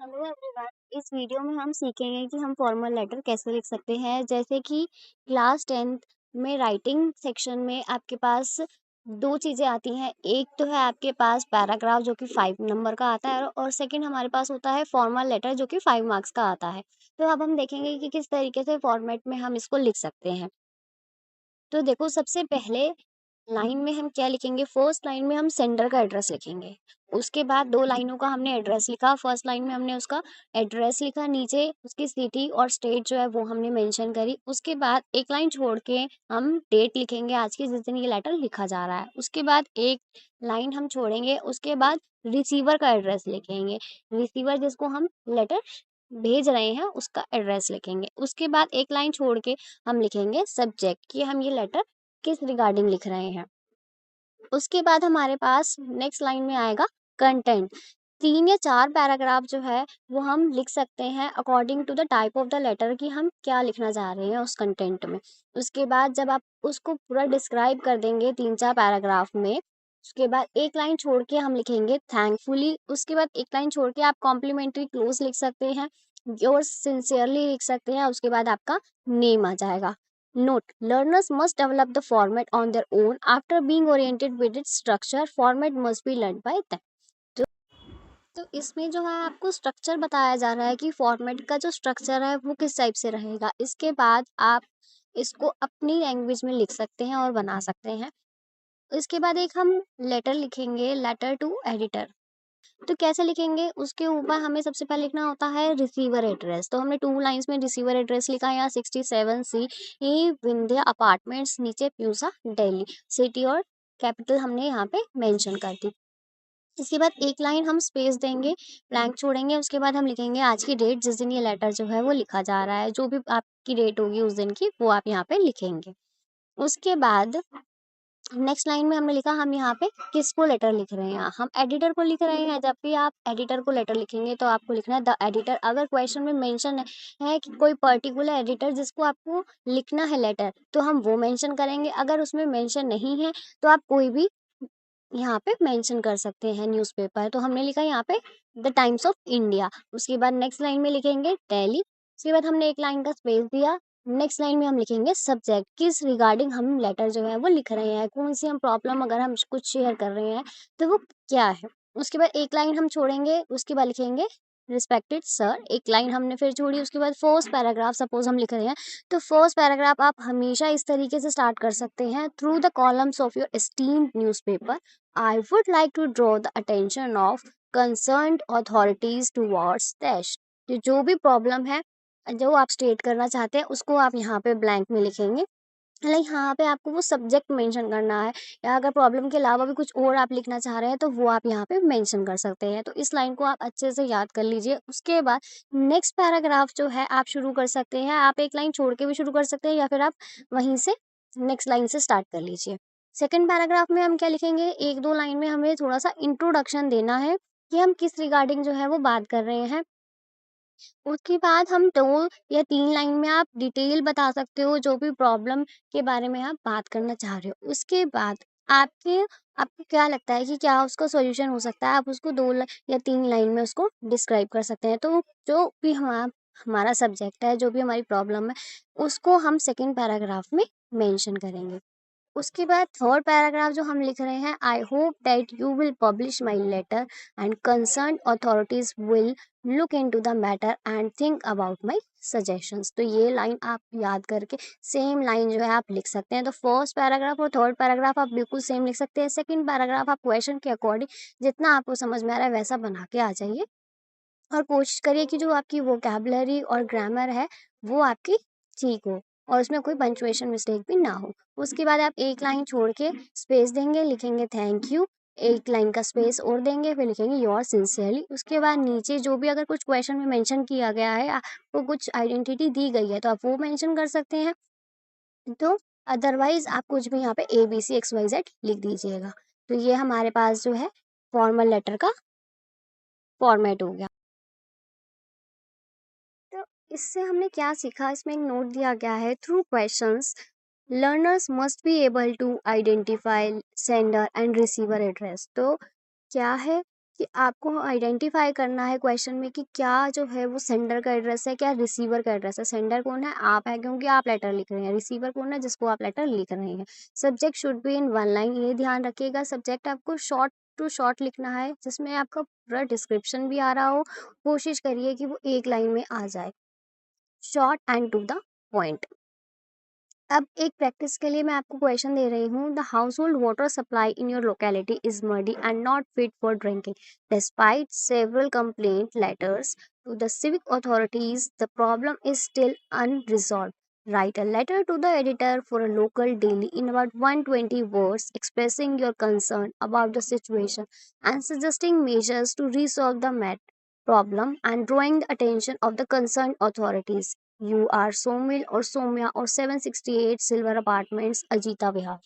Hello everyone. इस video में हम सीखेंगे कि हम फॉर्मल लेटर कैसे लिख सकते हैं। जैसे कि क्लास 10th में राइटिंग सेक्शन में आपके पास दो चीज़ें आती हैं। एक तो है आपके पास पैराग्राफ जो कि 5 नंबर का आता है और सेकंड हमारे पास होता है फॉर्मल लेटर जो कि 5 मार्क्स का आता है। तो अब हम देखेंगे कि किस तरीके से फॉर्मेट में हम इसको लिख सकते हैं। तो देखो, सबसे पहले लाइन में हम क्या लिखेंगे? फर्स्ट लाइन में हम सेंडर का एड्रेस लिखेंगे। उसके बाद 2 लाइनों का हमने एड्रेस लिखा। फर्स्ट लाइन में हमने उसका एड्रेस लिखा, नीचे उसकी सिटी और स्टेट जो है वो हमने मेंशन करी। उसके बाद एक लाइन छोड़ के हम डेट लिखेंगे आज की, जिस दिन ये लेटर लिखा जा रहा है। उसके बाद एक लाइन हम छोड़ेंगे, उसके बाद रिसीवर का एड्रेस लिखेंगे। रिसीवर जिसको हम लेटर भेज रहे हैं उसका एड्रेस लिखेंगे। उसके बाद एक लाइन छोड़ के हम लिखेंगे सब्जेक्ट कि हम ये लेटर किस रिगार्डिंग लिख रहे हैं। उसके बाद हमारे पास नेक्स्ट लाइन में आएगा कंटेंट। 3 या 4 पैराग्राफ जो है वो हम लिख सकते हैं according to the type of the letter कि हम क्या लिखना चाह रहे हैं उस कंटेंट में। उसके बाद जब आप उसको पूरा डिस्क्राइब कर देंगे 3-4 पैराग्राफ में, उसके बाद एक लाइन छोड़ के हम लिखेंगे थैंकफुली। उसके बाद एक लाइन छोड़ के आप कॉम्प्लीमेंट्री क्लोज लिख सकते हैं, योर सिंसियरली लिख सकते हैं। उसके बाद आपका नेम आ जाएगा। Note: Learners must develop the format on their own after being oriented with its structure. Format must be learned by them. तो इसमें जो है आपको स्ट्रक्चर बताया जा रहा है कि फॉर्मेट का जो स्ट्रक्चर है वो किस टाइप से रहेगा। इसके बाद आप इसको अपनी लैंग्वेज में लिख सकते हैं और बना सकते हैं। इसके बाद एक हम लेटर लिखेंगे, लेटर टू एडिटर। तो कैसे लिखेंगे? उसके ऊपर हमें सबसे पहले लिखना होता है रिसीवर एड्रेस। तो हमने 2 लाइन्स में रिसीवर एड्रेस लिखा है, यहाँ 67 सी विंध्या अपार्टमेंट्स, नीचे प्यूसा, दिल्ली। सिटी और कैपिटल हमने यहाँ पे मेंशन कर दी। इसके बाद एक लाइन हम स्पेस देंगे, ब्लैंक छोड़ेंगे। उसके बाद हम लिखेंगे आज की डेट, जिस दिन ये लेटर जो है वो लिखा जा रहा है। जो भी आपकी डेट होगी उस दिन की, वो आप यहाँ पे लिखेंगे। उसके बाद नेक्स्ट लाइन में हमने लिखा हम यहाँ पे किसको लेटर लिख रहे हैं। हम एडिटर को लिख रहे हैं। जब भी आप एडिटर को लेटर लिखेंगे तो आपको लिखना है द एडिटर। अगर क्वेश्चन में मेंशन है कि कोई पर्टिकुलर एडिटर जिसको आपको लिखना है लेटर, तो हम वो मेंशन करेंगे। अगर उसमें मेंशन नहीं है तो आप कोई भी यहाँ पे मेंशन कर सकते हैं न्यूज़पेपर। तो हमने लिखा यहाँ पे द टाइम्स ऑफ इंडिया। उसके बाद नेक्स्ट लाइन में लिखेंगे दिल्ली। उसके बाद हमने एक लाइन का स्पेस दिया। नेक्स्ट लाइन में हम लिखेंगे सब्जेक्ट, किस रिगार्डिंग हम लेटर जो है वो लिख रहे हैं, कौन सी हम प्रॉब्लम अगर हम कुछ शेयर कर रहे हैं तो वो क्या है। उसके बाद एक लाइन हम छोड़ेंगे, उसके बाद लिखेंगे रिस्पेक्टेड सर। एक लाइन हमने फिर छोड़ी। उसके बाद फर्स्ट पैराग्राफ सपोज हम लिख रहे हैं, तो फर्स्ट पैराग्राफ आप हमेशा इस तरीके से स्टार्ट कर सकते हैं, through the columns of your esteemed newspaper I would like to draw the attention of concerned authorities towards dash। जो भी प्रॉब्लम है, जो आप स्टेट करना चाहते हैं, उसको आप यहाँ पे ब्लैंक में लिखेंगे। लाइक यहाँ पे आपको वो सब्जेक्ट मेंशन करना है, या अगर प्रॉब्लम के अलावा भी कुछ और आप लिखना चाह रहे हैं तो वो आप यहाँ पे मेंशन कर सकते हैं। तो इस लाइन को आप अच्छे से याद कर लीजिए। उसके बाद नेक्स्ट पैराग्राफ जो है आप शुरू कर सकते हैं। आप एक लाइन छोड़ के भी शुरू कर सकते हैं, या फिर आप वहीं से नेक्स्ट लाइन से स्टार्ट कर लीजिए। सेकंड पैराग्राफ में हम क्या लिखेंगे? 1-2 लाइन में हमें थोड़ा-सा इंट्रोडक्शन देना है कि हम किस रिगार्डिंग जो है वो बात कर रहे हैं। उसके बाद हम 2 या 3 लाइन में आप डिटेल बता सकते हो जो भी प्रॉब्लम के बारे में आप बात करना चाह रहे हो। उसके बाद आपके आपको क्या लगता है कि क्या उसका सॉल्यूशन हो सकता है, आप उसको 2 या 3 लाइन में उसको डिस्क्राइब कर सकते हैं। तो जो भी हमारा सब्जेक्ट है, जो भी हमारी प्रॉब्लम है, उसको हम सेकंड पैराग्राफ में मेंशन करेंगे। उसके बाद थर्ड पैराग्राफ जो हम लिख रहे हैं, I hope that you will publish my letter and concern authorities will look into the matter and think about my suggestions. तो ये लाइन आप याद करके सेम लाइन जो है आप लिख सकते हैं। तो फर्स्ट पैराग्राफ और थर्ड पैराग्राफ आप बिल्कुल सेम लिख सकते हैं। सेकंड पैराग्राफ आप क्वेश्चन के अकॉर्डिंग जितना आपको समझ में आ रहा है वैसा बना के आ जाइए, और कोशिश करिए कि जो आपकी वोकैबुलरी और ग्रामर है वो आपकी ठीक हो और उसमें कोई पंक्चुएशन मिस्टेक भी ना हो। उसके बाद आप एक लाइन छोड़ के स्पेस देंगे, लिखेंगे थैंक यू। एक लाइन का स्पेस और देंगे, फिर लिखेंगे योर सिंसियरली। उसके बाद नीचे जो भी अगर कुछ क्वेश्चन में मेंशन किया गया है, वो कुछ आइडेंटिटी दी गई है तो आप वो मेंशन कर सकते हैं। तो अदरवाइज आप कुछ भी यहाँ पे ABCXYZ लिख दीजिएगा। तो ये हमारे पास जो है फॉर्मल लेटर का फॉर्मेट हो गया। तो इससे हमने क्या सीखा? इसमें एक नोट दिया गया है, through questions learners must be able to identify sender and receiver address. तो क्या है कि आपको आइडेंटिफाई करना है क्वेश्चन में कि क्या जो है वो सेंडर का एड्रेस है, क्या रिसीवर का एड्रेस है। सेंडर कौन है? आप है, क्योंकि आप लेटर लिख रहे हैं। रिसीवर कौन है? जिसको आप लेटर लिख रहे हैं। Subject should be in one line, ये ध्यान रखिएगा। सब्जेक्ट आपको शॉर्ट टू शॉर्ट लिखना है, जिसमें आपका पूरा डिस्क्रिप्शन भी आ रहा हो। कोशिश करिए कि वो एक लाइन में आ जाए, short and to the point. अब एक प्रैक्टिस के लिए मैं आपको क्वेश्चन दे रही हूँ। The household water supply in your locality is muddy and not fit for drinking despite several complaint letters to the civic authorities. The problem is still unresolved. Write a letter to the editor for a local daily in about 120 words, expressing your concern about the situation and suggesting measures to resolve the problem and drawing the attention of the concerned authorities. You are Somil or Somya or 768 Silver Apartments, Ajita Vihar.